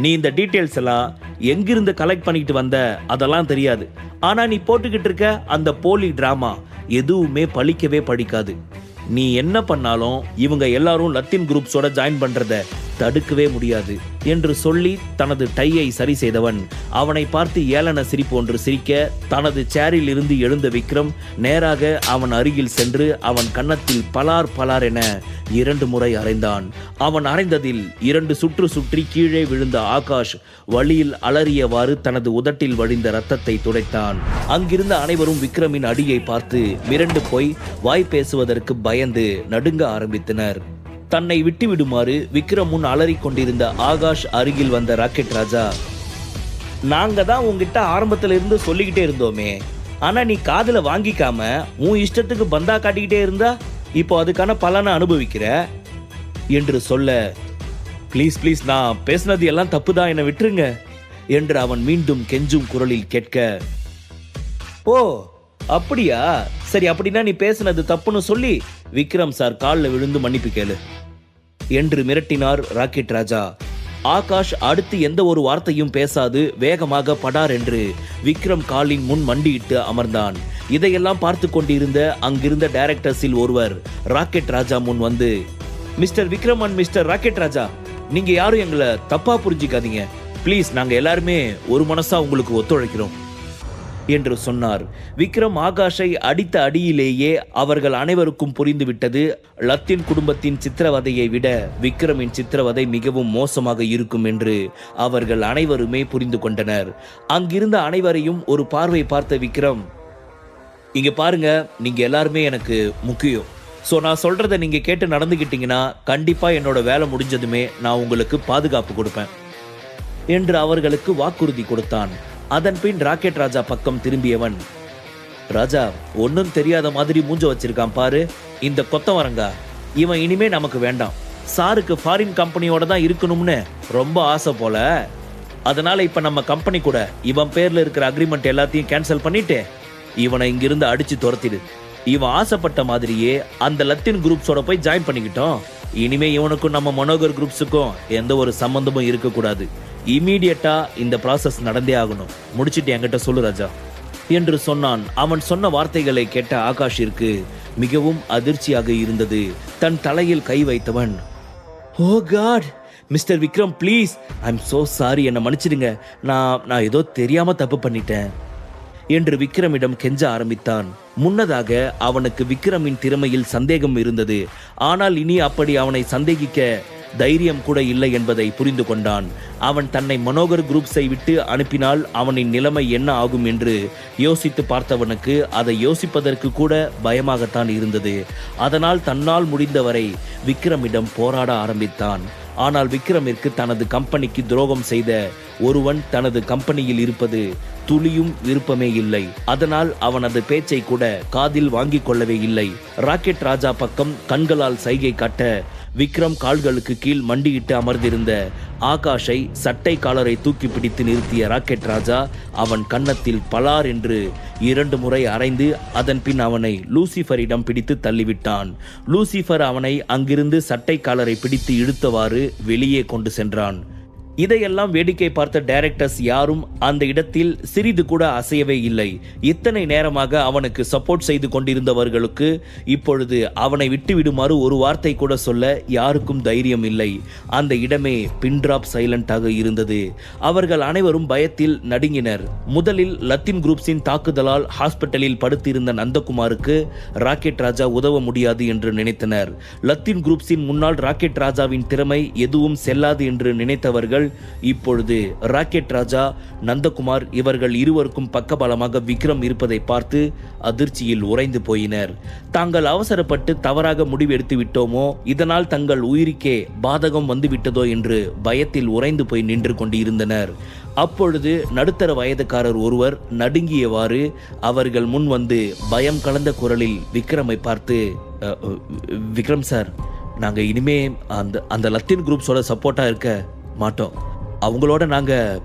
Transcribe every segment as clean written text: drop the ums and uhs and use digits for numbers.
நீ இந்த டீட்டெயில்ஸ் எல்லாம் எங்கிருந்து கலெக்ட் பண்ணிட்டு வந்த அதெல்லாம் தெரியாது. ஆனா நீ போட்டுக்கிட்டு இருக்க அந்த போலி டிராமா எதுவுமே பழிக்கவே படிக்காது. நீ என்ன பண்ணாலும் இவங்க எல்லாரும் லத்தீன் குரூப்ஸோட ஜாயின் பண்றத தடுக்கவே முடியாது என்று சொல்லி தனது டையை சரி செய்தவன் அவனை பார்த்து ஏளன சிரிப்பு ஒன்று சிரிக்க, தனது சேரில் இருந்து எழுந்த விக்ரம் நேராக அவன் அருகில் சென்று அவன் கன்னத்தில் பலார் பலார் என 2 முறை அறைந்தான். அவன் அறைந்ததில் 2 சுற்று சுற்றி கீழே விழுந்த ஆகாஷ் வழியில் அலறியவாறு தனது உதட்டில் வழிந்த ரத்தத்தை துடைத்தான். அங்கிருந்த அனைவரும் விக்ரமின் அடியை பார்த்து மிரண்டு போய் வாய் பேசுவதற்கு பயந்து நடுங்க ஆரம்பித்தனர். தன்னை விட்டுவிடுமாறு விக்ரம் முன் அலறிக் கொண்டிருந்த ஆகாஷ் அருகில் வந்த ராக்கெட் ராஜா, நாங்க தான் உங்ககிட்ட ஆரம்பத்துல இருந்து சொல்லிக்கிட்டே இருந்தோமே, ஆனா நீ காதுல வாங்கிக்காம உன் இஷ்டத்துக்கு பந்தா காட்டிக்கிட்டே இருந்தா இப்போ அதுக்கான பலனை அனுபவிக்கிற என்று சொல்ல, ப்ளீஸ் ப்ளீஸ் நான் பேசினது எல்லாம் தப்புதான், என்னை விட்டுருங்க என்று அவன் மீண்டும் கெஞ்சும் குரலில் கேட்க, ஓ அப்படியா, சரி அப்படின்னா நீ பேசினது தப்புன்னு சொல்லி விக்ரம் சார் காலில் விழுந்து மன்னிப்பு கேளு என்று மிரட்டினார் ராக்கெட் ராஜா. ஆகாஷ் அடுத்து எந்த ஒரு வார்த்தையும் பேசாது வேகமாக படார் என்று விக்ரம் காலின் முன் மண்டியிட்டு அமர்ந்தான். இதையெல்லாம் பார்த்து கொண்டிருந்த அங்கிருந்த டைரக்டர்ஸில் ஒருவர் ராக்கெட் ராஜா முன் வந்து, mister Vikram and mister rocket Raja, நீங்க யாரும் எங்களை தப்பா புரிஞ்சிக்காதீங்க, ப்ளீஸ் நாங்க எல்லாருமே ஒரு மனசா உங்களுக்கு ஒத்துழைக்கிறோம் என்று சொன்னார். விக்ரம் ஆகாஷை அடித்த அடியிலேயே அவர்கள் அனைவருக்கும் புரிந்துவிட்டது, லத்தீன் குடும்பத்தின் சித்திரவதையை விட விக்ரமின் சித்திரவதை மிகவும் மோசமாக இருக்கும் என்று அவர்கள் அனைவருமே புரிந்து கொண்டனர். அங்கிருந்த அனைவரையும் ஒரு பார்வை பார்த்த விக்ரம், இங்க பாருங்க, நீங்க எல்லாருமே எனக்கு முக்கியம். ஸோ நான் சொல்றதை நீங்க கேட்டு நடந்துகிட்டீங்கன்னா கண்டிப்பா என்னோட வேலை முடிஞ்சதுமே நான் உங்களுக்கு பாதுகாப்பு கொடுப்பேன் என்று அவர்களுக்கு வாக்குறுதி கொடுத்தான். அதன்பின் ராக்கெட் ராஜா பக்கம் திரும்பியவன், ராஜா ஒன்னும் தெரியாத மாதிரி மூஞ்ச வச்சிருக்கான் பாரு இந்த கொத்தவரங்கா, இவன் இனிமே நமக்கு வேண்டாம். சாருக்கு ஃபாரின் கம்பெனியோட தான் இருக்கணும்னு ரொம்ப ஆசை போல, அதனால இப்ப நம்ம கம்பெனி கூட இவன் பேர்ல இருக்கிற அக்ரிமெண்ட் எல்லாத்தையும் கேன்சல் பண்ணிட்டு இவனை இங்கிருந்து அடிச்சு துரத்திடு. இவன் ஆசைப்பட்ட மாதிரியே அந்த லத்தீன் குரூப்ஸோட போய் ஜாயின் பண்ணிக்கிட்டோம். இனிமே இவனுக்கும் நம்ம மனோகர் குரூப்ஸுக்கும் எந்த ஒரு சம்பந்தமும் இருக்கக்கூடாது. இமீடியட்டா இந்த ப்ராசஸ் நடந்தே ஆகணும். முடிச்சிட்டு என்கிட்ட சொல்லு ராஜா என்று சொன்னான். அவன் சொன்ன வார்த்தைகளை கேட்ட ஆகாஷிற்கு மிகவும் அதிர்ச்சியாக இருந்தது. தன் தலையில் கை வைத்தவன், oh God mister Vikram please, I am so sorry, என்னை மன்னிச்சிடுங்க, நான் ஏதோ தெரியாம தப்பு பண்ணிட்டேன் என்று விக்ரமிடம் கெஞ்ச ஆரம்பித்தான். முன்னதாக அவனுக்கு விக்ரமின் திறமையில் சந்தேகம் இருந்தது. ஆனால் இனி அப்படி அவனை சந்தேகிக்க தைரியம் கூட இல்லை என்பதை புரிந்து கொண்டான். அவன் தன்னை மனோகர் குரூப்ஸை விட்டு அனுப்பினால் அவனின் நிலைமை என்ன ஆகும் என்று யோசித்து பார்த்தவனுக்கு அதை யோசிப்பதற்கு கூட பயமாகத்தான் இருந்தது. அதனால் தன்னால் முடிந்தவரை விக்ரமிடம் போராட ஆரம்பித்தான். ஆனால் விக்ரமிற்கு தனது கம்பெனிக்கு துரோகம் செய்த ஒருவன் தனது கம்பெனியில் இருப்பது துளியும் விருப்பமே இல்லை. அதனால் அவனது பேச்சை கூட காதில் வாங்கிக் கொள்ளவே இல்லை. ராக்கெட் ராஜா பக்கம் கண்களால் சைகை காட்ட விக்ரம் கால்களுக்கு கீழ் மண்டியிட்டு அமர்ந்திருந்த ஆகாஷை சட்டை காலரை தூக்கி பிடித்து நிறுத்திய ராக்கெட் ராஜா அவன் கன்னத்தில் பலார் என்று 2 முறை அறைந்து அதன் பின் அவனை லூசிஃபரிடம் பிடித்து தள்ளிவிட்டான். லூசிஃபர் அவனை அங்கிருந்து சட்டை காலரை பிடித்து இழுத்தவாறு வெளியே கொண்டு சென்றான். இதையெல்லாம் வேடிக்கை பார்த்த டைரக்டர்ஸ் யாரும் அந்த இடத்தில் சிறிது கூட அசையவே இல்லை. இத்தனை நேரமாக அவனுக்கு சப்போர்ட் செய்து கொண்டிருந்தவர்களுக்கு இப்பொழுது அவனை விட்டு விடுமாறு ஒரு வார்த்தை கூட சொல்ல யாருக்கும் தைரியம் இல்லை. அந்த இடமே பின்ட்ராப் சைலண்டாக இருந்தது. அவர்கள் அனைவரும் பயத்தில் நடுங்கினர். முதலில் லத்தீன் குரூப்ஸின் தாக்குதலால் ஹாஸ்பிட்டலில் படுத்திருந்த நந்தகுமாருக்கு ராக்கெட் ராஜா உதவ முடியாது என்று நினைத்தனர். லத்தீன் குரூப்ஸின் முன்னாள் ராக்கெட் ராஜாவின் திறமை எதுவும் செல்லாது என்று நினைத்தவர்கள் இப்பொழுது ராக்கெட் ராஜா, நந்தகுமார் இவர்கள் இருவருக்கும் பக்கபலமாக விக்ரம் இருப்பதை பார்த்து அதிர்ச்சியில் உறைந்து போயினர். தாங்கள் அவசரப்பட்டு தவறாக முடிவெடுத்து விட்டோமோ, இதனால் தங்கள் உயிருக்கே பாதகம் வந்துவிட்டதோ என்று பயத்தில் உறைந்து போய் நின்று கொண்டிருந்தனர். அப்பொழுது நடுத்தர வயதுக்காரர் ஒருவர் நடுங்கியவாறு அவர்கள் முன் வந்து பயம் கலந்த குரலில் விக்ரமை பார்த்து, விக்ரம் சார், நாங்கள் இனிமே அந்த லத்தீன் குரூப்ஸோட சப்போர்ட்டா இருக்க மாட்டோம். அவங்களோட நாங்கள்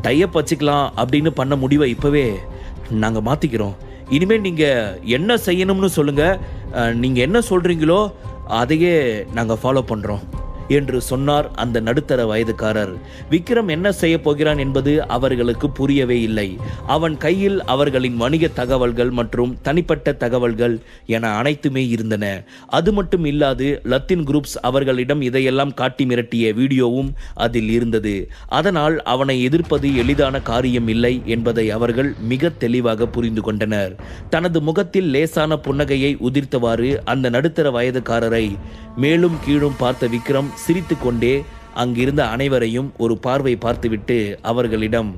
டைப் வச்சுக்கலாம் அப்படின்னு பண்ண முடிவை இப்போவே நாங்கள் மாற்றிக்கிறோம். இனிமேல் நீங்கள் என்ன செய்யணும்னு சொல்லுங்கள், நீங்கள் என்ன சொல்கிறீங்களோ அதையே நாங்கள் ஃபாலோ பண்ணுறோம் என்று சொன்னார் அந்த நடுத்தர வயதுக்காரர். விக்ரம் என்ன செய்ய போகிறான் என்பது அவர்களுக்கு புரியவே இல்லை. அவன் கையில் அவர்களின் வணிக தகவல்கள் மற்றும் தனிப்பட்ட தகவல்கள் என அனைத்துமே இருந்தன. அது மட்டும் இல்லாது லத்தீன் குரூப்ஸ் அவர்களிடம் இதையெல்லாம் காட்டி மிரட்டிய வீடியோவும் அதில் இருந்தது. அதனால் அவனை எதிர்ப்பது எளிதான காரியம் இல்லை என்பதை அவர்கள் மிக தெளிவாக புரிந்து கொண்டனர். தனது முகத்தில் லேசான புன்னகையை உதிர்த்தவாறு அந்த நடுத்தர வயதுக்காரரை மேலும் கீழும் பார்த்த விக்ரம் சிரித்து கொண்டே அங்கிருந்த அனைவரையும் ஒரு பார்வை பார்த்துவிட்டு அவர்களிடம்,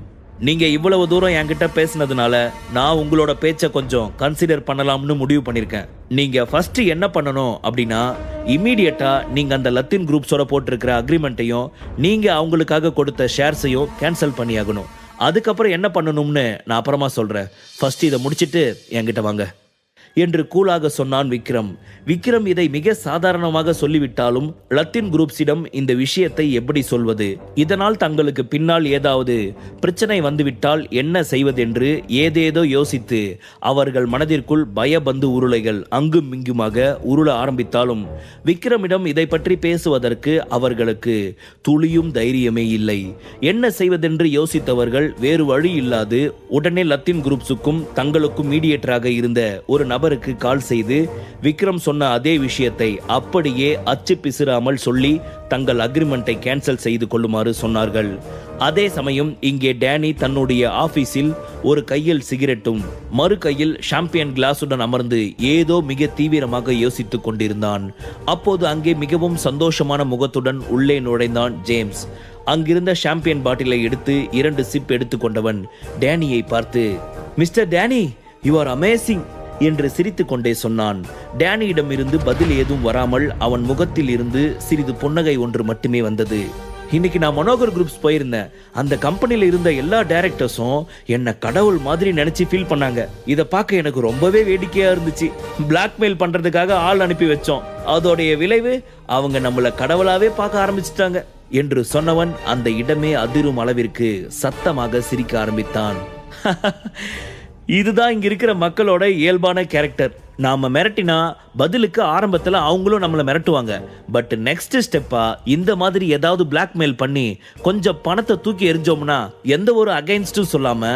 நீங்க இவ்வளவு தூரம் என்கிட்ட பேசினதுனால நான் உங்களோட பேச்சை கொஞ்சம் கன்சிடர் பண்ணலாம்னு முடிவு பண்ணிருக்கேன். நீங்க ஃபர்ஸ்ட் என்ன பண்ணணும் அப்படின்னா, இம்மீடியட்டா நீங்க அந்த லத்தீன் குரூப்ஸோட போட்டிருக்கிற அக்ரிமெண்ட்டையும் நீங்க அவங்களுக்காக கொடுத்த ஷேர்ஸையும் கேன்சல் பண்ணியாகணும். அதுக்கப்புறம் என்ன பண்ணணும்னு நான் அப்புறமா சொல்றேன். ஃபர்ஸ்ட் இதை முடிச்சிட்டு என்கிட்ட வாங்க என்று கூலாக சொன்னான் விக்ரம். விக்ரம் இதை மிக சாதாரணமாக சொல்லிவிட்டாலும் லத்தீன் குரூப்ஸிடம் இந்த விஷயத்தை எப்படி சொல்வது, இதனால் தங்களுக்கு பின்னால் ஏதாவது பிரச்சனை வந்துவிட்டால் என்ன செய்வதென்று ஏதேதோ யோசித்து அவர்கள் மனதிற்குள் பயபந்து உருளைகள் அங்கும் இங்குமாக உருள ஆரம்பித்தாலும் விக்ரமிடம் இதை பற்றி பேசுவதற்கு அவர்களுக்கு துளியும் தைரியமே இல்லை. என்ன செய்வதென்று யோசித்தவர்கள் வேறு வழி இல்லாது உடனே லத்தீன் குரூப்ஸுக்கும் தங்களுக்கும் மீடியேட்டராக இருந்த ஒரு நபருக்கு கால் செய்து விக்ரம் சொன்ன அதே விஷயத்தை அப்படியே அச்சு பிசிறாமல் சொல்லி தங்கள் அக்ரிமெண்டை கேன்சல் செய்து கொள்ளுமாறு சொன்னார்கள். அதே சமயம் இங்கே டேனி தன்னுடைய ஆபீஸில் ஒரு கையில் சிகரெட்டும் மறு கையில் ஷாம்பியன் கிளாஸுடன் அமர்ந்து ஏதோ மிக தீவிரமாக யோசித்துக் கொண்டிருந்தான். அப்போது அங்கே மிகவும் சந்தோஷமான முகத்துடன் உள்ளே நுழைந்தான் ஜேம்ஸ். அங்கிருந்த ஷாம்பியன் பாட்டிலை எடுத்து 2 சிப் எடுத்துக்கொண்டவன் டேனியை பார்த்து, mister Danny, you are amazing என்று சிரித்துக் கொண்டே சொன்னான். டேனியிடம் இருந்து பதில் ஏதும் வராமல் அவன் முகத்தில் இருந்து சிறிது புன்னகை ஒன்று மட்டுமே வந்தது. இன்னைக்கு நான் மனோகர் குரூப்ஸ் போயிருந்தேன். அந்த கம்பெனில இருந்த எல்லா டைரக்டர்ஸும் என்ன கடவுள் மாதிரி நினைச்சு ஃபீல் பண்ணாங்க. இதை பார்க்க எனக்கு ரொம்பவே வேடிக்கையா இருந்துச்சு. பிளாக்மெயில் பண்றதுக்காக ஆள் அனுப்பி வச்சோம். அதோடைய விளைவு அவங்க நம்மள கடவுளாவே பார்க்க ஆரம்பிச்சிட்டாங்க என்று சொன்னவன் அந்த இடமே அதிரும் அளவிற்கு சத்தமாக சிரிக்க ஆரம்பித்தான். இதுதான் இங்க இருக்கிற மக்களோட இயல்பான கேரக்டர். நாம மிரட்டினா பதிலுக்கு ஆரம்பத்துல அவங்களும் நம்மளை மிரட்டுவாங்க. பட் நெக்ஸ்ட் ஸ்டெப்பா இந்த மாதிரி ஏதாவது பிளாக்மெயில் பண்ணி கொஞ்சம் பணத்தை தூக்கி எறிஞ்சோம்னா எந்த ஒரு அகைன்ஸ்டும் சொல்லாம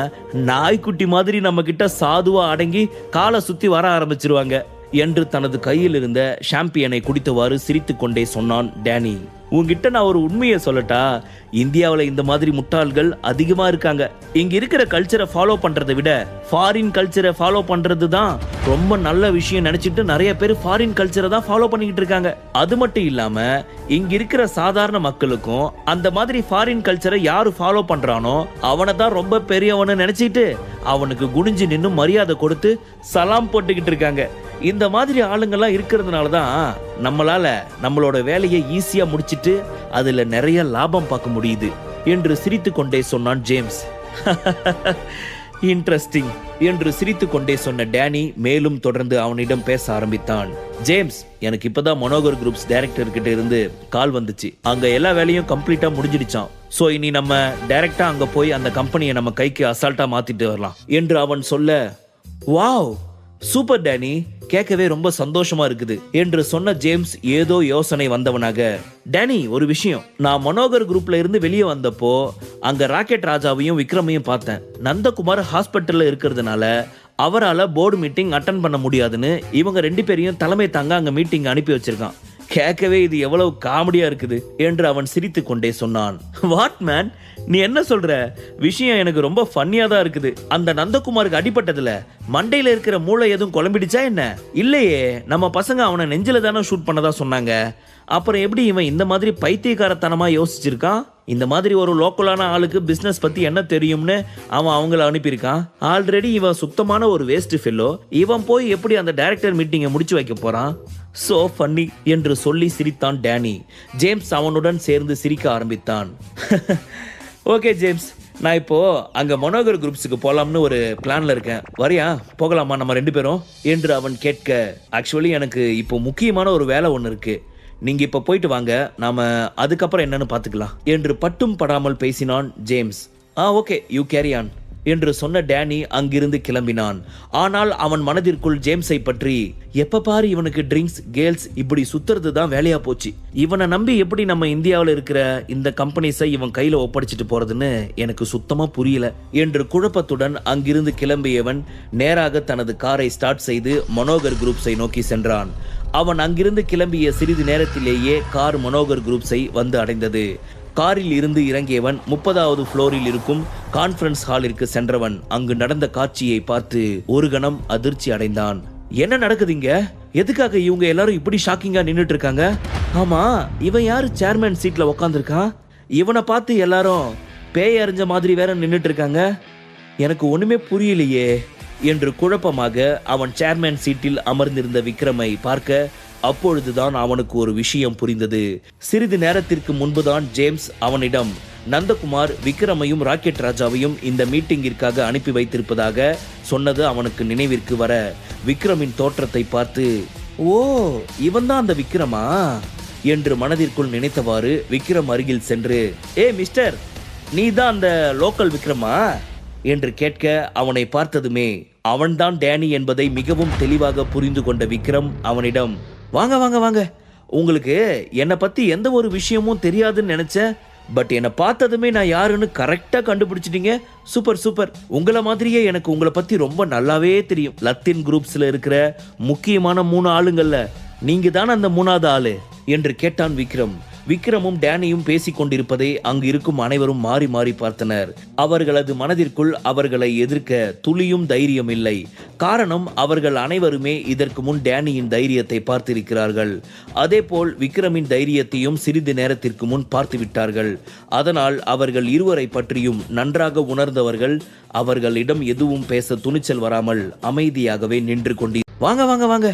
நாய்க்குட்டி மாதிரி நம்ம கிட்ட சாதுவா அடங்கி காலை சுத்தி வர ஆரம்பிச்சிருவாங்க என்று தனது கையில் இருந்த ஷாம்பியனை குடித்தவாறு சிரித்து கொண்டே சொன்னான் டேனி. உங்ககிட்ட நான் ஒரு உண்மையை சொல்லட்டா, இந்தியாவில் இந்த மாதிரி முட்டாள்கள் அதிகமா இருக்காங்க. இங்க இருக்கிற கல்ச்சரை ஃபாலோ பண்றதை விட ஃபாரின் கல்ச்சரை ஃபாலோ பண்றது தான் ரொம்ப நல்ல விஷயம் நினைச்சிட்டு நிறைய பேர் ஃபாரின் கல்ச்சரை தான் ஃபாலோ பண்ணிக்கிட்டு இருக்காங்க. அது மட்டும் இல்லாம இங்க இருக்கிற சாதாரண மக்களுக்கும் அந்த மாதிரி ஃபாரின் கல்ச்சரை யாரு ஃபாலோ பண்றானோ அவனை தான் ரொம்ப பெரியவனு நினைச்சிட்டு அவனுக்கு குனிஞ்சு நின்னு மரியாதை கொடுத்து சலாம் போட்டுக்கிட்டு இருக்காங்க. இந்த மாதிரி ஆளுங்கள்லாம் இருக்கிறதுனால தான் நம்மளால நம்மளோட வேலையை ஈஸியா முடிச்சிட்டு அதுல நிறைய லாபம் பார்க்க முடியுது என்று சிரித்து கொண்டே சொன்னான் ஜேம்ஸ். இன்ட்ரெஸ்டிங் என்று சிரித்து கொண்டே சொன்ன டேனி மேலும் தொடர்ந்து அவனிடம் பேச ஆரம்பித்தான். ஜேம்ஸ், எனக்கு இப்பதான் மனோகர் குரூப்ஸ் டைரக்டர் கிட்ட இருந்து கால் வந்துச்சு. அங்க எல்லா வேலையும் கம்ப்ளீட்டா முடிஞ்சிடுச்சான். சோ இனி நம்ம டைரக்டா அங்க போய் அந்த கம்பெனியை நம்ம கைக்கு அசால்ட்டா மாத்திட்டு வரலாம் என்று அவன் சொல்ல, வாவ் சூப்பர் டேனி, கேட்கவே ரொம்ப சந்தோஷமா இருக்குது என்று சொன்ன ஜேம்ஸ் ஏதோ யோசனை வந்தவனாக, டேனி ஒரு விஷயம், நான் மனோகர் குரூப்ல இருந்து வெளியே வந்தப்போ அங்க ராக்கெட் ராஜாவையும் விக்ரமையும் பார்த்தேன். நந்தகுமார் ஹாஸ்பிட்டல்ல இருக்கிறதுனால அவரால் போர்டு மீட்டிங் அட்டன் பண்ண முடியாதுன்னு இவங்க 2 பேரையும் தலைமை தாங்க அங்க மீட்டிங் அனுப்பி வச்சிருக்கான். கேட்கவே இது எவ்வளவு காமெடியா இருக்குது என்று அவன் சிரித்து கொண்டே சொன்னான். வாட் மேன், நீ என்ன சொல்ற? விஷயம் எனக்கு ரொம்ப ஃபன்னியா தான் இருக்குது. அந்த நந்தகுமாருக்கு அடிபட்டதுல மண்டையில இருக்கிற மூளை எதுவும் குழம்பிடுச்சா என்ன? இல்லையே, நம்ம பசங்க அவனை நெஞ்சில தானே ஷூட் பண்ணதா சொன்னாங்க. அப்புறம் எப்படி இவன் இந்த மாதிரி பைத்தியக்காரத்தனமா யோசிச்சிருக்கான்? இந்த மாதிரி ஒரு லோக்கலான ஆளுக்கு பிசினஸ் பத்தி என்ன தெரியும்னு அவன் அவங்கள அனுப்பியிருக்கான். ஆல்ரெடி இவன் சுத்தமான ஒரு வேஸ்ட் ஃபெல்லோ. இவன் போய் எப்படி அந்த டைரக்டர் மீட்டிங்கை முடிச்சு வைக்க போறான்? சோ ஃபன்னி என்று சொல்லி சிரித்தான் டேனி. ஜேம்ஸ் அவனுடன் சேர்ந்து சிரிக்க ஆரம்பித்தான். ஓகே ஜேம்ஸ், நான் இப்போ அங்க மனோகர் குரூப்ஸுக்கு போலாம்னு ஒரு பிளான்ல இருக்கேன். வரியா? போகலாமா நம்ம 2 பேரும் என்று அவன் கேட்க, ஆக்சுவலி எனக்கு இப்போ முக்கியமான ஒரு வேலை ஒன்று இருக்கு. நீங்க இப்ப போயிட்டு வாங்க, நாம அதுக்கப்புறம் என்னன்னு பாத்துக்கலாம் என்று பட்டும் படாமல் பேசினான் James. Okay, you carry on. என்று சொன்ன டேனி அங்கிருந்து கிளம்பினான். ஆனால் அவன் மனதிற்குள் ஜேம்ஸை பற்றி, எப்ப பாரு இவனுக்கு ட்ரிங்க்ஸ் கேர்ள்ஸ் இப்படி சுத்துறது தான் வேலையா போச்சு, இவனை நம்பி எப்படி நம்ம இந்தியாவில் இருக்கிற இந்த கம்பெனிஸை இவன் கையில ஒப்படைச்சிட்டு போறதுன்னு எனக்கு சுத்தமா புரியல என்று குழப்பத்துடன் அங்கிருந்து கிளம்பியவன் நேராக தனது காரை ஸ்டார்ட் செய்து மனோகர் குரூப்ஸை நோக்கி சென்றான். அவன் அங்கிருந்து கிளம்பிய சிறிது நேரத்திலேயே கார் மனோகர் குரூப்ஸை வந்து அடைந்தது. காரில் இருந்து இறங்கியவன் 30வது ஃப்ளோரில் இருக்கும் கான்ஃபரன்ஸ் ஹாலிற்கு சென்றவன் அங்கு நடந்த காட்சியை பார்த்து ஒரு கணம் அதிர்ச்சி அடைந்தான். என்ன நடக்குதுங்க? எதுக்காக இவங்க எல்லாரும் இப்படி ஷாக்கிங்கா நின்னுட்டு இருக்காங்க? ஆமா, இவன் யாரு சேர்மேன் சீட்ல உக்காந்துருக்கான்? இவனை பார்த்து எல்லாரும் பேய் அறிஞ்ச மாதிரி வேற நின்னுட்டு இருக்காங்க. எனக்கு ஒண்ணுமே புரியலையே என்று குழப்பமாக அவன் சேர்மேன் சீட்டில் அமர்ந்திருந்த விக்ரமை பார்க்க அப்பொழுதுதான் அவனுக்கு ஒரு விஷயம் புரிந்தது. சிறிது நேரத்திற்கு முன்புதான் ஜேம்ஸ் அவனிடம் நந்தகுமார் விக்ரமையும் ராக்கெட் ராஜாவையும் இந்த மீட்டிங்கிற்காக அனுப்பி வைத்திருப்பதாக சொன்னது அவனுக்கு நினைவிற்கு வர விக்ரமின் தோற்றத்தை பார்த்து, ஓ இவன் தான் அந்த விக்ரமா என்று மனதிற்குள் நினைத்தவாறு விக்ரம் அருகில் சென்று, ஏ மிஸ்டர், நீ தான் அந்த லோக்கல் விக்ரமா என்று கேட்க அவனை பார்த்ததுமே அவன்தான் டேனி என்பதை மிகவும் தெளிவாக புரிந்து கொண்ட விக்ரம் அவனிடம், வாங்க வாங்க வாங்க, உங்களுக்கு என்னை பத்தி எந்த ஒரு விஷயமும் தெரியாதுன்னு நினைச்சேன், பட் என்னை பார்த்ததுமே நான் யாருன்னு கரெக்டா கண்டுபிடிச்சிட்டீங்க. சூப்பர் சூப்பர், உங்களை மாதிரியே எனக்கு உங்களை பத்தி ரொம்ப நல்லாவே தெரியும். லத்தீன் குரூப்ஸ்ல இருக்கிற முக்கியமான 3 ஆளுங்கள்ல நீங்க தானே அந்த 3வது ஆளு என்று கேட்டான் விக்ரம். விக்ரமும் டேனியும் பேசிக் கொண்டிருப்பதை அங்கு இருக்கும் அனைவரும் மாறி மாறி பார்த்தனர். அவர்களது மனதிற்குள் அவர்களை எதிர்க்க துளியும் தைரியம் இல்லை. காரணம், அவர்கள் அனைவருமே இதற்கு முன் டேனியின் தைரியத்தை பார்த்திருக்கிறார்கள். அதேபோல் விக்ரமின் தைரியத்தையும் சிறிது நேரத்திற்கு முன் பார்த்து விட்டார்கள். அதனால் அவர்கள் இருவரை பற்றியும் நன்றாக உணர்ந்தவர்கள் அவர்களிடம் எதுவும் பேச துணிச்சல் வராமல் அமைதியாகவே நின்று கொண்டு, வாங்க வாங்க வாங்க,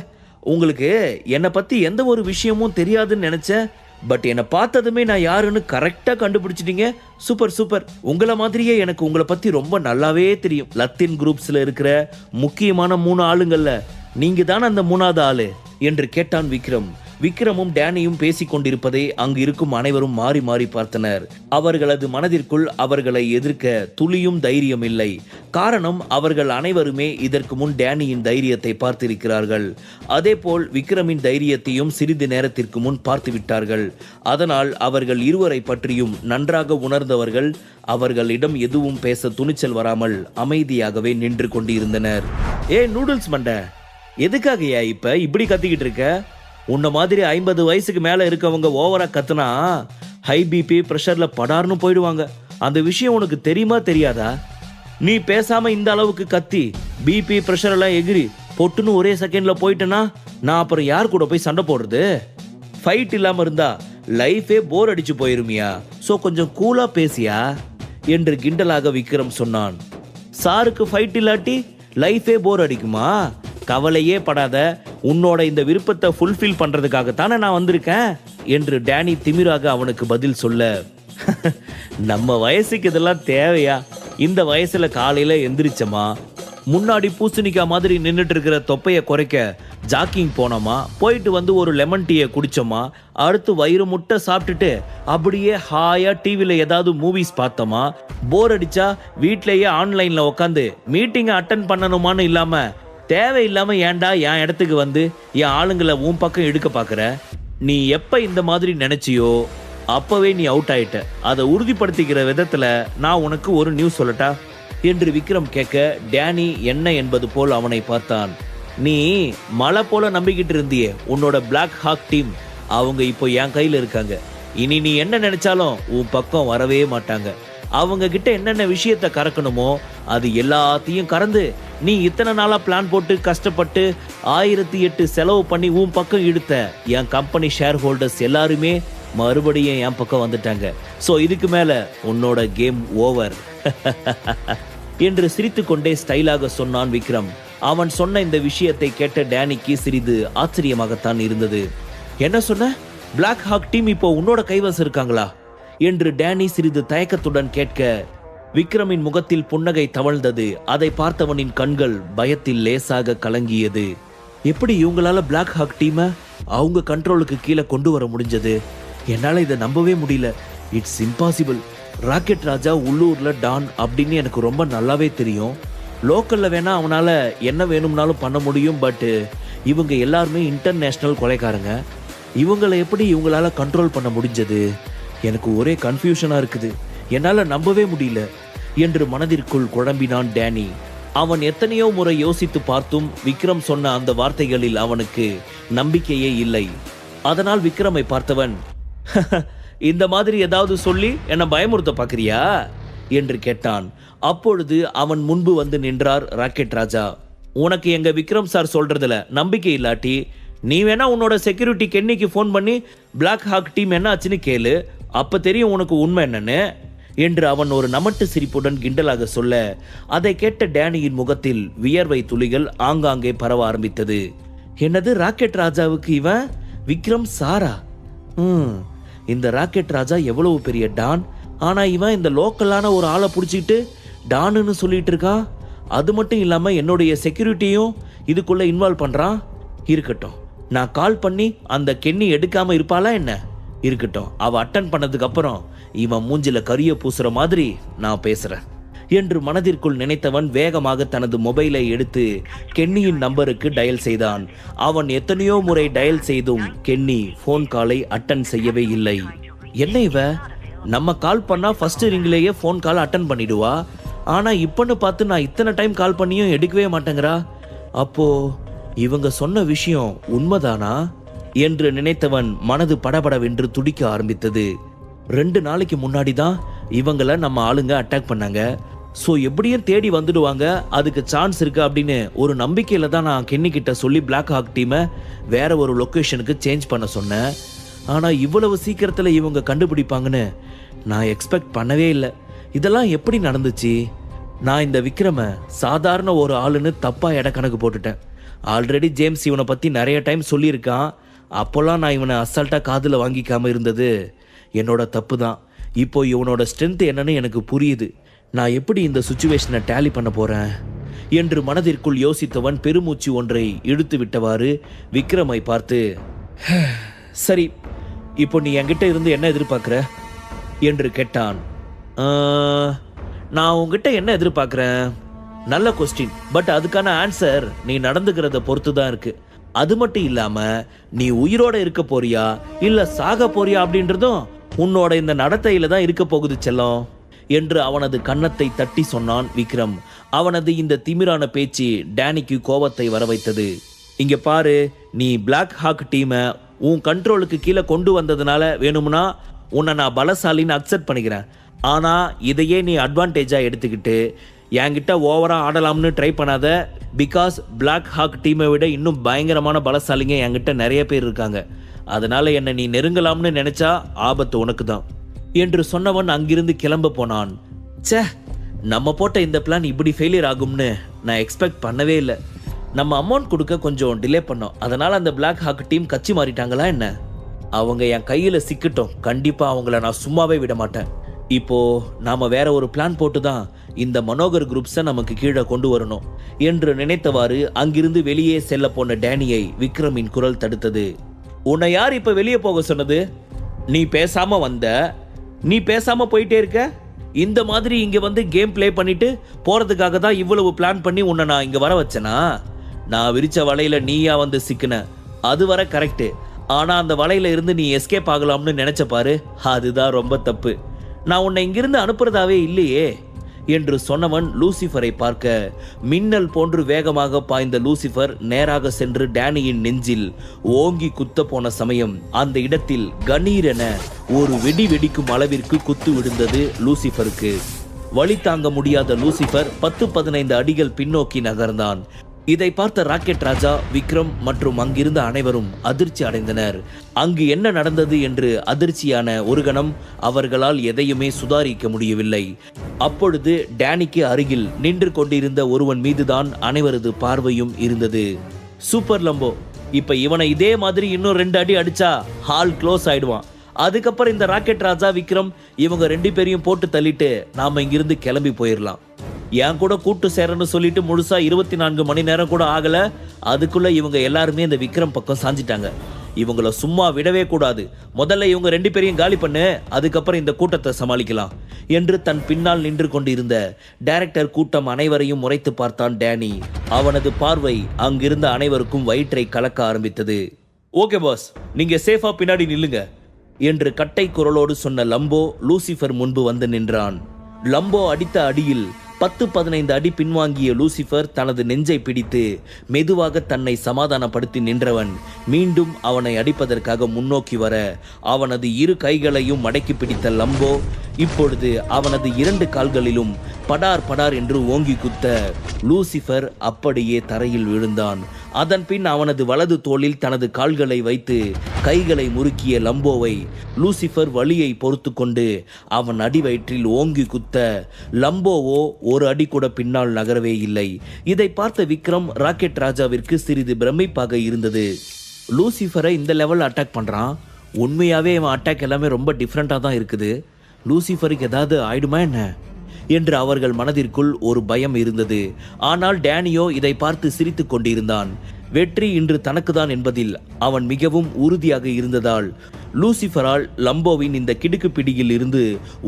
உங்களுக்கு என்னை பத்தி எந்த ஒரு விஷயமும் தெரியாதுன்னு நினைச்சேன், பட் என்னை பார்த்ததுமே நான் யாருன்னு கரெக்டா கண்டுபிடிச்சிட்டீங்க. சூப்பர் சூப்பர், உங்களை மாதிரியே எனக்கு உங்களை பத்தி ரொம்ப நல்லாவே தெரியும். லத்தீன் குரூப்ஸ்ல இருக்கிற முக்கியமான 3 ஆளுங்கள்ல நீங்க தானே அந்த 3வது ஆளு என்று கேட்டான் விக்ரம். விக்ரமும் டேனியும் பேசிக் கொண்டிருப்பதை அங்கு இருக்கும் அனைவரும் மாறி மாறி பார்த்தனர். அவர்களது மனதிற்குள் அவர்களை எதிர்க்க துளியும் தைரியம் இல்லை. காரணம், அவர்கள் அனைவருமே இதற்கு முன் டேனியின் தைரியத்தை பார்த்திருக்கிறார்கள். அதேபோல் விக்ரமின் தைரியத்தையும் சிறிது நேரத்திற்கு முன் பார்த்து விட்டார்கள். அதனால் அவர்கள் இருவரை பற்றியும் நன்றாக உணர்ந்தவர்கள் அவர்களிடம் எதுவும் பேச துணிச்சல் வராமல் அமைதியாகவே நின்று கொண்டிருந்தனர். ஏ நூடுல்ஸ் மண்டை, எதுக்காகயா இப்ப இப்படி கத்திக்கிட்டு இருக்க? உன்ன மாதிரி 50 வயசுக்கு மேல இருக்கவங்க ஓவரா கத்துனா ஹை பிபி பிரஷர்ல படார்னு போயிடுவாங்க. அந்த விஷயம் உனக்கு தெரியுமா தெரியாதா? நீ பேசாம இந்த அளவுக்கு கத்தி பிபி பிரஷர் எல்லாம் எகிரி பொட்டுன்னு ஒரே செகண்ட்ல போயிட்டேன்னா நான் அப்புறம் யார் கூட போய் சண்டை போடுறது? ஃபைட் இல்லாம இருந்தா லைஃபே போர் அடிச்சு போயிருமியா. சோ கொஞ்சம் கூலா பேசியா என்று கிண்டலாக விக்ரம் சொன்னான். சாருக்கு ஃபைட் இல்லாட்டி லைஃபே போர் அடிக்குமா? கவலையே படாத, உன்னோட இந்த விருப்பத்தை ஃபுல்ஃபில் பண்றதுக்காகத்தானே நான் வந்திருக்கேன் என்று டேனி திமிராக அவனுக்கு பதில் சொல்ல, நம்ம வயசுக்கு இதெல்லாம் தேவையா? இந்த வயசுல காலையில எந்திரிச்சமா, முன்னாடி பூசணிக்கா மாதிரி நின்றுட்டு இருக்கிற தொப்பையை குறைக்க ஜாக்கிங் போனோமா, போயிட்டு வந்து ஒரு லெமன் டீயை குடிச்சோமா, அடுத்து வயிறு முட்டை சாப்பிட்டுட்டு அப்படியே ஹாயா டிவில ஏதாவது மூவிஸ் பார்த்தோமா, போர் அடிச்சா வீட்லயே ஆன்லைன்ல உட்காந்து மீட்டிங்கை அட்டன் பண்ணணுமான்னு இல்லாம தேவையில்லாம ஏன்டா என் இடத்துக்கு வந்து என் ஆளுங்களை உன் பக்கம் எடுக்க பாக்குற? நீ எப்ப இந்த மாதிரி நினைச்சியோ அப்பவே நீ அவுட் ஆயிட்ட. அதை உறுதிப்படுத்திக்கிற விதத்துல நான் உனக்கு ஒரு நியூஸ் சொல்லட்டா என்று விக்ரம் கேட்க டேனி என்ன என்பது போல் அவனை பார்த்தான். நீ மலை போல நம்பிக்கிட்டு இருந்தியே உன்னோட பிளாக் ஹாக் டீம், அவங்க இப்போ என் கையில இருக்காங்க. இனி நீ என்ன நினைச்சாலும் உன் பக்கம் வரவே மாட்டாங்க. அவங்க கிட்ட என்னென்ன விஷயத்தை கறக்கணுமோ அது எல்லாத்தையும் கறந்து நீ இத்தனை நாளா பிளான் போட்டு கஷ்டப்பட்டு 1008 செலவு பண்ணி உன் பக்கம் இழுத்த என் கம்பெனி ஷேர் ஹோல்டர்ஸ் எல்லாருமே மறுபடியும் என் பக்கம் வந்துட்டாங்க. சோ இதுக்கு மேல உன்னோட கேம் ஓவர் என்று சிரித்துக்கொண்டே ஸ்டைலாக சொன்னான் விக்ரம். அவன் சொன்ன இந்த விஷயத்தை கேட்ட டேனிக்கு சிறிது ஆச்சரியமாகத்தான் இருந்தது. என்ன சொன்ன? பிளாக் ஹாக் டீம் இப்போ உன்னோட கைவசம் இருக்காங்களா என்று டேனி சிறிது தயக்கத்துடன் கேட்க விக்ரமின் முகத்தில் புன்னகை தவழ்ந்தது. அதை பார்த்தவனின் கண்கள் பயத்தில் லேசாக கலங்கியது. எப்படி இவங்களால பிளாக் ஹாக் டீமை அவங்க கண்ட்ரோலுக்கு கீழே கொண்டு வர முடிஞ்சது? என்னால இதை நம்பவே முடியல. It's impossible. ராக்கெட் ராஜா உள்ளூர்ல டான் அப்படின்னு எனக்கு ரொம்ப நல்லாவே தெரியும். லோக்கல்ல வேணா அவனால என்ன வேணும்னாலும் பண்ண முடியும். பட் இவங்க எல்லாருமே இன்டர்நேஷனல் கொலைக்காரங்க. இவங்களை எப்படி இவங்களால கண்ட்ரோல் பண்ண முடிஞ்சது? எனக்கு ஒரே கன்ஃபியூஷனா இருக்குது. என்னால நம்பவே முடியல என்று மனதிற்குள் குழம்பினான் டேனி. அவன் எத்தனையோ முறை யோசித்து பார்த்தும் விக்ரம் சொன்ன அந்த வார்த்தைகளில் அவனுக்கு நம்பிக்கையே இல்லை. அதனால் விக்ரமை பார்த்தவன், இந்த மாதிரி ஏதாவது சொல்லி என்ன பயமுறுத்த பார்க்கறியா என்று கேட்டான். அப்பொழுது அவன் முன்பு வந்து நின்றார் ராக்கெட் ராஜா. உனக்கு எங்க விக்ரம் சார் சொல்றதுல நம்பிக்கை இல்லாட்டி நீ வேணா உன்னோட செக்யூரிட்டி கென்னிக்கு ஃபோன் பண்ணி பிளாக் ஹாக் டீம் என்ன ஆச்சுன்னு கேளு, அப்ப தெரியும் உனக்கு உண்மை என்னன்னு என்று அவன் ஒரு நமட்டு சிரிப்புடன் கிண்டலாக சொல்ல, அதை கேட்ட டேனியின் முகத்தில் வியர்வை துளிகள் ஆங்காங்கே பரவ ஆரம்பித்தது. என்னது, ராக்கெட் ராஜாவுக்கு இவன் விக்ரம் சாரா? இந்த ராக்கெட் ராஜா எவ்வளவு பெரிய டான், ஆனா இவன் இந்த லோக்கலான ஒரு ஆளை பிடிச்சிக்கிட்டு டான்னு சொல்லிட்டு இருக்கான். அது மட்டும் இல்லாம என்னுடைய செக்யூரிட்டியும் இதுக்குள்ள இன்வால்வ் பண்றான். இருக்கட்டும், நான் கால் பண்ணி அந்த கென்னி எடுக்காம இருப்பாளா என்ன? இருக்கட்டும், அவ அட்டன் பண்ணதுக்கு அப்புறம் இவன் மூஞ்சில கரிய பூசுற மாதிரி நான் பேசுறேன் என்று மனதிற்குள் நினைத்தவன் வேகமாக தனது மொபைலை எடுத்து கென்னியின் நம்பருக்கு டயல் செய்தான். அவன் எத்தனையோ முறை டயல் செய்தும் கென்னி போன் காலை அட்டன் செய்யவே இல்லை. என்ன இவ, நம்ம கால் பண்ணா ஃபர்ஸ்ட் ரிங்லேயே போன் கால் அட்டன் பண்ணிடுவா, ஆனா இப்பன்னு பார்த்து நான் இத்தனை டைம் கால் பண்ணியும் எடுக்கவே மாட்டேங்கிறா. அப்போ இவங்க சொன்ன விஷயம் உண்மைதானா என்று நினைத்தவன் மனது படபடவென்று துடிக்க ஆரம்பித்தது. 2 நாளைக்கு முன்னாடி தான் இவங்களை நம்ம ஆளுங்க அட்டாக் பண்ணாங்க. ஸோ எப்படியும் தேடி வந்துடுவாங்க, அதுக்கு சான்ஸ் இருக்கு அப்படின்னு ஒரு நம்பிக்கையில தான் நான் கென்னி கிட்ட சொல்லி பிளாக் ஹாக் டீமை வேற ஒரு லொக்கேஷனுக்கு சேஞ்ச் பண்ண சொன்னேன். ஆனா இவ்வளவு சீக்கிரத்துல இவங்க கண்டுபிடிப்பாங்கன்னு நான் எக்ஸ்பெக்ட் பண்ணவே இல்லை. இதெல்லாம் எப்படி நடந்துச்சு? நான் இந்த விக்ரம சாதாரண ஒரு ஆளுன்னு தப்பா இடக்கணக்கு போட்டுட்டேன். ஆல்ரெடி ஜேம்ஸ் இவனை பத்தி நிறைய டைம் சொல்லியிருக்கான். அப்போல்லாம் நான் இவனை அசால்ட்டா காதுல வாங்கிக்காம இருந்தது என்னோட தப்பு தான். இப்போ இவனோட ஸ்ட்ரென்த் என்னன்னு எனக்கு புரியுது. நான் எப்படி இந்த சுச்சுவேஷனை டேலி பண்ண போறேன் என்று மனதிற்குள் யோசித்தவன் பெருமூச்சு ஒன்றை இழுத்து விட்டவாறு விக்ரமை பார்த்து, சரி, இப்போ நீ என்கிட்ட இருந்து என்ன எதிர்பார்க்கிற என்று கேட்டான். நான் உங்ககிட்ட என்ன எதிர்பார்க்கிறேன்? நல்ல கொஸ்டின், பட் அதுக்கான ஆன்சர் நீ நடந்துக்கிறத பொறுத்து தான் இருக்கு. அது மட்டும் இல்லாம நீ உயிரோட இருக்க போறியா இல்ல சாக போறியா அப்படின்றதும் உன்னோட இந்த நடத்தையில தான் இருக்க போகுது செல்லம் என்று அவனது கன்னத்தை தட்டி சொன்னான் விக்ரம். அவனது இந்த திமிரான பேச்சு டேனிக்கு கோபத்தை வர வைத்தது. இங்க பாரு, நீ பிளாக் ஹாக் டீமை உன் கண்ட்ரோலுக்கு கீழே கொண்டு வந்ததுனால வேணும்னா உன்னை நான் பலசாலின்னு அக்செப்ட் பண்ணிக்கிறேன். ஆனா இதையே நீ அட்வான்டேஜா எடுத்துக்கிட்டு என்கிட்ட ஓவரா ஆடலாம்னு ட்ரை பண்ணாத. பிகாஸ் பிளாக் ஹாக் டீமை விட இன்னும் பயங்கரமான பலசாலிங்க என்கிட்ட நிறைய பேர் இருக்காங்க. அதனால என்னை நீ நெருங்கலாம்னு நினைச்சா ஆபத்து உனக்கு தான் என்று சொன்னவன் அங்கிருந்து கிளம்ப போனான். சே, நம்ம போட்ட இந்த பிளான் இப்படி ஃபெயிலியர் ஆகும்னு நான் எக்ஸ்பெக்ட் பண்ணவே இல்லை. நம்ம அமௌண்ட் கொடுக்க கொஞ்சம் டிலே பண்ணோம், அதனால அந்த பிளாக் ஹாக் டீம் கட்சி மாறிட்டாங்களா என்ன? அவங்க என் கையில சிக்கட்டும், கண்டிப்பா அவங்கள நான் சும்மாவே விட மாட்டேன். இப்போ நாம வேற ஒரு பிளான் போட்டு தான் இந்த மனோகர் குரூப்ஸை நமக்கு கீழே கொண்டு வரணும் என்று நினைத்தவாறு அங்கிருந்து வெளியே செல்ல போன டேனியை விக்ரமின் குரல் தடுத்தது. உன்னை யார் இப்ப வெளியே போக சொன்னது? நீ பேசாம வந்த, நீ பேசாம போயிட்டே இருக்க. இந்த மாதிரி இங்க வந்து கேம் பிளே பண்ணிட்டு போறதுக்காக தான் இவ்வளவு பிளான் பண்ணி உன்னை நான் இங்க வர வச்சனா? நான் விரிச்ச வலையில நீயா வந்து சிக்கின, அது வர கரெக்ட். ஆனா அந்த வலையில இருந்து நீ எஸ்கேப் ஆகலாம்னு நினைச்ச பாரு, அதுதான் ரொம்ப தப்பு. நான் உன்னை இங்கிருந்து அனுப்புறதாவே இல்லையே என்று சொன்னவன் லூசிஃபரை பார்க்க மின்னல் போன்று வேகமாக பாய்ந்த லூசிஃபர் நேராக சென்று டேனியின் நெஞ்சில் ஓங்கி குத்த போன சமயம் அந்த இடத்தில் கணீரென ஒரு வெடி வெடிக்கும் அளவிற்கு குத்து விழுந்தது லூசிஃபருக்கு. வலி தாங்க முடியாத லூசிஃபர் 10-15 அடிகள் பின்னோக்கி நகர்ந்தான். இதை பார்த்த ராக்கெட் ராஜா, விக்ரம் மற்றும் அங்கிருந்த அனைவரும் அதிர்ச்சி அடைந்தனர். அங்கு என்ன நடந்தது என்று அதிர்ச்சியான ஒரு கணம் அவர்களால் எதையுமே சுதாரிக்க முடியவில்லை. அப்பொழுது டேனிக்கு அருகில் நின்று கொண்டிருந்த ஒருவன் மீதுதான் அனைவரது பார்வையும் இருந்தது. சூப்பர் லம்போ, இப்ப இவனை இதே மாதிரி இன்னும் 2 அடி அடிச்சா ஹால் க்ளோஸ் ஆயிடுவான். அதுக்கப்புறம் இந்த ராக்கெட் ராஜா, விக்ரம் இவங்க 2 பேரையும் போட்டு தள்ளிட்டு நாம இங்கிருந்து கிளம்பி போயிடலாம். என் கூட கூட்டு சேரன்னு சொல்லிட்டு முழுசா 24 மணி நேரம் கூட ஆகல, அதுக்குள்ள இவங்க எல்லாருமே இந்த விக்ரம் பக்கம் சாஞ்சிட்டாங்க. இவங்கள சும்மா விடவே கூடாது. முதல்ல இவங்க 2 பேரையும் காலி பண்ணு, அதுக்கப்புறம் இந்த கூட்டத்தை சமாளிக்கலாம் என்று தன் பின்னால் நின்று கொண்டிருந்த டைரக்டர் கூட்டம் அனைவரையும் முறைத்து பார்த்தான் டேனி. அவனது பார்வை அங்கிருந்த அனைவருக்கும் வயிற்றை கலக்க ஆரம்பித்தது. ஓகே பாஸ், நீங்க சேஃபா பின்னாடி நில்லுங்க என்று கட்டை குரலோடு சொன்ன லம்போ லூசிஃபர் முன்பு வந்து நின்றான். லம்போ அடித்த அடியில் 10-15 அடி பின்வாங்கிய லூசிஃபர் தனது நெஞ்சை பிடித்து மெதுவாக தன்னை சமாதானப்படுத்தி நின்றவன் மீண்டும் அவனை அடிப்பதற்காக முன்னோக்கி வர அவனது 2 கைகளையும் மடக்கி பிடித்த லம்போ இப்பொழுது அவனது 2 கால்களிலும் படார் படார் என்று ஓங்கி குத்த லூசிஃபர் அப்படியே தரையில் விழுந்தான். அதன் பின் அவனது வலது தோளில் தனது கால்களை வைத்து கைகளை முறுக்கிய லம்போவை லூசிஃபர் வலியை பொறுத்து கொண்டு அவன் அடி வயிற்றில் ஓங்கி குத்த லம்போவோ ஒரு அடி கூட பின்னால் நகரவே இல்லை. இதை பார்த்த விக்ரம் ராக்கெட் ராஜாவிற்கு சிறிது பிரமிப்பாக இருந்தது. லூசிஃபரை இந்த லெவல் அட்டாக் பண்றான், உண்மையாவே இவன் அட்டாக் எல்லாமே ரொம்ப டிஃப்ரெண்டா தான் இருக்குது. லூசிஃபருக்கு ஏதாவது ஆயிடுமா என்ன என்று அவர்கள் மனதிற்குள் ஒரு பயம் இருந்தது. ஆனால் டேனியோ இதை பார்த்து சிரித்து கொண்டிருந்தான். வெற்றி இன்று தனக்குதான் என்பதில் அவன் மிகவும் உறுதியாக இருந்ததால் லூசிஃபரால் லம்போவின் இந்த கிடுக்கு பிடியில் இருந்து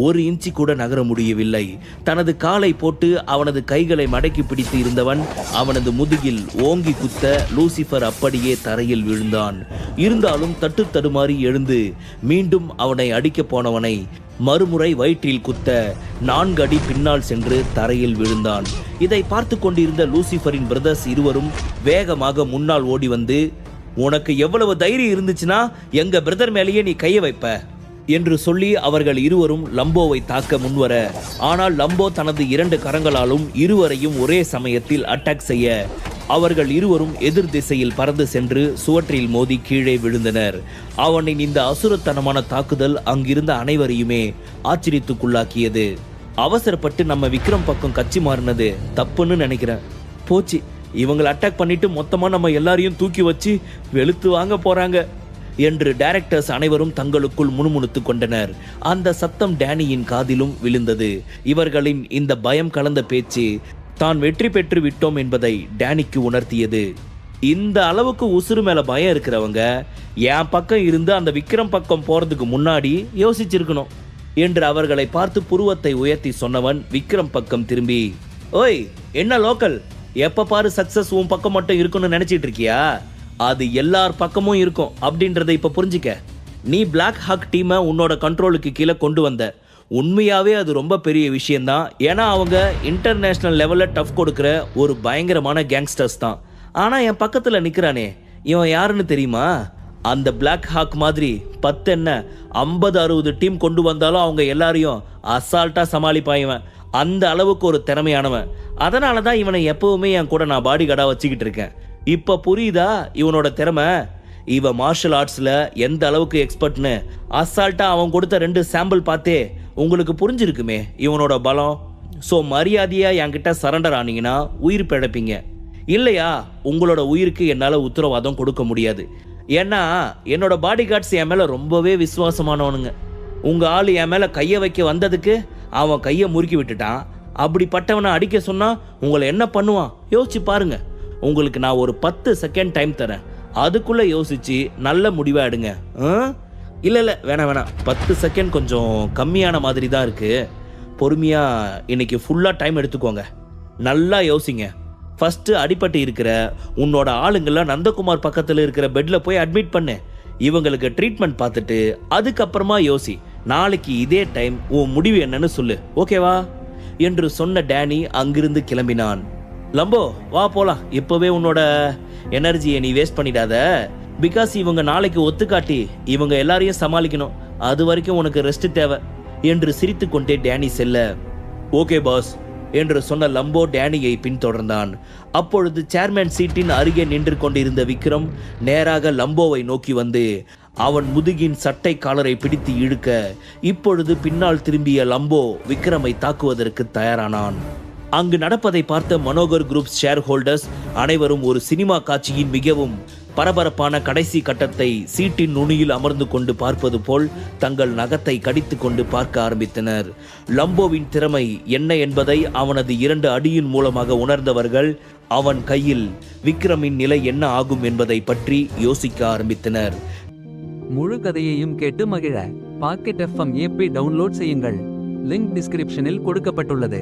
1 இன்ச்சு கூட நகர முடியவில்லை. தனது காலை போட்டு அவனது கைகளை மடக்கி பிடித்து இருந்தவன் அவனது முதுகில் ஓங்கி குத்த லூசிஃபர் அப்படியே தரையில் விழுந்தான். இருந்தாலும் தட்டு தடுமாறி எழுந்து மீண்டும் அவனை அடிக்கப் போனவனை மறுமுறை வயிற்றில் குத்த 4 அடி பின்னால் சென்று தரையில் விழுந்தான். இதை பார்த்து கொண்டிருந்த லூசிஃபரின் பிரதர்ஸ் இருவரும் வேகமாக முன்னால் ஓடி வந்து, உனக்கு எவ்வளவு தைரியம் இருந்துச்சுன்னா எங்க பிரதர் மேலேயே நீ கையை வைப்ப என்று சொல்லி அவர்கள் இருவரும் லம்போவை தாக்க முன்வர, ஆனால் லம்போ தனது 2 கரங்களாலும் இருவரையும் ஒரே சமயத்தில் அட்டாக் செய்ய அவர்கள் இருவரும் எதிர் திசையில் பறந்து சென்று சுவற்றில் மோதி கீழே விழுந்தனர். அவனின் இந்த அசுரத்தனமான தாக்குதல் அங்கிருந்த அனைவரையுமே ஆச்சரியத்துக்குள்ளாக்கியது. அவசரப்பட்டு நம்ம விக்ரம் பக்கம் கட்சி மாறினது தப்புன்னு நினைக்கிறேன். போச்சு, இவங்களை அட்டாக் பண்ணிட்டு மொத்தமா நம்ம எல்லாரையும் தூக்கி வச்சு வெளுத்து வாங்க போறாங்க என்று டைரக்டர்ஸ் அனைவரும் தங்களுக்குள் முணுமுணுத்து கொண்டனர். அந்த சத்தம் டேனியின் காதிலும் விழுந்தது. இவர்களின் இந்த பயம் கலந்த பேச்சு தான் வெற்றி பெற்று விட்டோம் என்பதை டேனிக்கு உணர்த்தியது. இந்த அளவுக்கு உசுறு மேல பயம் இருக்கிறவங்க என் பக்கம் இருந்து அந்த விக்ரம் பக்கம் போறதுக்கு முன்னாடி யோசிச்சிருக்கணும் என்று அவர்களை பார்த்து புருவத்தை உயர்த்தி சொன்னவன் விக்ரம் பக்கம் திரும்பி, ஓய் என்ன லோக்கல், எப்ப பாரு சக்சஸ் உன் பக்கம் மட்டும் இருக்குன்னு நினைச்சிட்டு இருக்கியா? அது எல்லார் பக்கமும் இருக்கும் அப்படின்றத இப்ப புரிஞ்சுக்க. நீ பிளாக் ஹாக் டீமை உன்னோட கண்ட்ரோலுக்கு கீழே கொண்டு வந்த, உண்மையாவே அது ரொம்ப பெரிய விஷயம்தான். ஏன்னா அவங்க இன்டர்நேஷனல் லெவல்ல டஃப் கொடுக்கிற ஒரு பயங்கரமான கேங்ஸ்டர்ஸ் தான். ஆனா என் பக்கத்துல நிக்கிறானே, இவன் யாருன்னு தெரியுமா? அந்த பிளாக் ஹாக் மாதிரி 10 என்ன 50-60 டீம் கொண்டு வந்தாலும் அவங்க எல்லாரையும் அசால்ட்டா சமாளிப்பாயவன். அந்த அளவுக்கு ஒரு திறமையானவன். அதனாலதான் இவனை எப்பவுமே என் கூட நான் பாடி கார்டா வச்சுக்கிட்டு இருக்கேன். இப்ப புரியுதா இவனோட திறமை? இவன் மார்ஷல் ஆர்ட்ஸ்ல எந்த அளவுக்கு எக்ஸ்பர்ட்னு அசால்ட்டா அவன் கொடுத்த 2 சாம்பிள் பார்த்தே உங்களுக்கு புரிஞ்சிருக்குமே இவனோட பலம். ஸோ மரியாதையா என்கிட்ட சரண்டர் ஆனீங்கன்னா உயிர் பிழைப்பீங்க, இல்லையா உங்களோட உயிருக்கு என்னால் உத்தரவாதம் கொடுக்க முடியாது. ஏன்னா என்னோட பாடி கார்ட்ஸ் என் மேலே ரொம்பவே விசுவாசமானவனுங்க. உங்கள் ஆள் என் மேலே கையை வைக்க வந்ததுக்கு அவன் கையை முறுக்கி விட்டுட்டான். அப்படிப்பட்டவனை அடிக்க சொன்னால் உங்களை என்ன பண்ணுவான் யோசிச்சு பாருங்க. உங்களுக்கு நான் ஒரு 10 செகண்ட் டைம் தரேன், அதுக்குள்ளே யோசிச்சு நல்ல முடிவாக எடுங்க. இல்லை வேணாம் 10 செகண்ட் கொஞ்சம் கம்மியான மாதிரி தான் இருக்குது. பொறுமையாக இன்னைக்கு ஃபுல்லாக டைம் எடுத்துக்கோங்க, நல்லா யோசிங்க. ஃபஸ்ட்டு அடிபட்டு இருக்கிற உன்னோட ஆளுங்கள்லாம் நந்தகுமார் பக்கத்தில் இருக்கிற பெட்டில் போய் அட்மிட் பண்ணு. இவங்களுக்கு ட்ரீட்மெண்ட் பார்த்துட்டு அதுக்கப்புறமா யோசி. நாளைக்கு இதே டைம் உன் முடிவு என்னன்னு சொல்லு, ஓகேவா என்று சொன்ன டேனி அங்கிருந்து கிளம்பினான். லம்போ வா போலாம், இப்போவே உன்னோட எனர்ஜியை நீ வேஸ்ட் பண்ணிடாத. பிகாஸ் இவங்க நாளைக்கு ஒத்துக்காட்டி இவங்க எல்லாரையும் சமாளிக்கணும். அது வரைக்கும் உனக்கு ரெஸ்ட் தேவை என்று சிரித்து கொண்டே டேனி செல்ல, ஓகே பாஸ் என்று சொன்ன லம்போ டேனியை பின்தொடர்ந்தான். அப்பொழுது சேர்மேன் சீட்டின் அருகே நின்று கொண்டிருந்த விக்ரம் நேராக லம்போவை நோக்கி வந்து அவன் முதுகின் சட்டை காலரை பிடித்து இழுக்க, இப்பொழுது பின்னால் திரும்பிய லம்போ விக்ரமை தாக்குவதற்கு தயாரானான். அங்கு நடப்பதை பார்த்த மனோகர் குரூப் ஷேர் ஹோல்டர்ஸ் அனைவரும் ஒரு சினிமா காட்சியின் மிகவும் பரபரப்பான கடைசி கட்டத்தை சீட்டின் நுனியில் அமர்ந்து கொண்டு பார்ப்பது போல் தங்கள் நகத்தை கடித்து கொண்டு பார்க்க ஆரம்பித்தனர். லம்போவின் திறமை என்ன என்பதை அவனது 2 அடியின் மூலமாக உணர்ந்தவர்கள் அவன் கையில் விக்ரமின் நிலை என்ன ஆகும் என்பதை பற்றி யோசிக்க ஆரம்பித்தனர். முழு கதையையும் கேட்டு மகிழ பாக்கெட் FM ஆப்பை டவுன்லோட் செய்யுங்கள். லிங்க் டிஸ்கிரிப்ஷனில் கொடுக்கப்பட்டுள்ளது.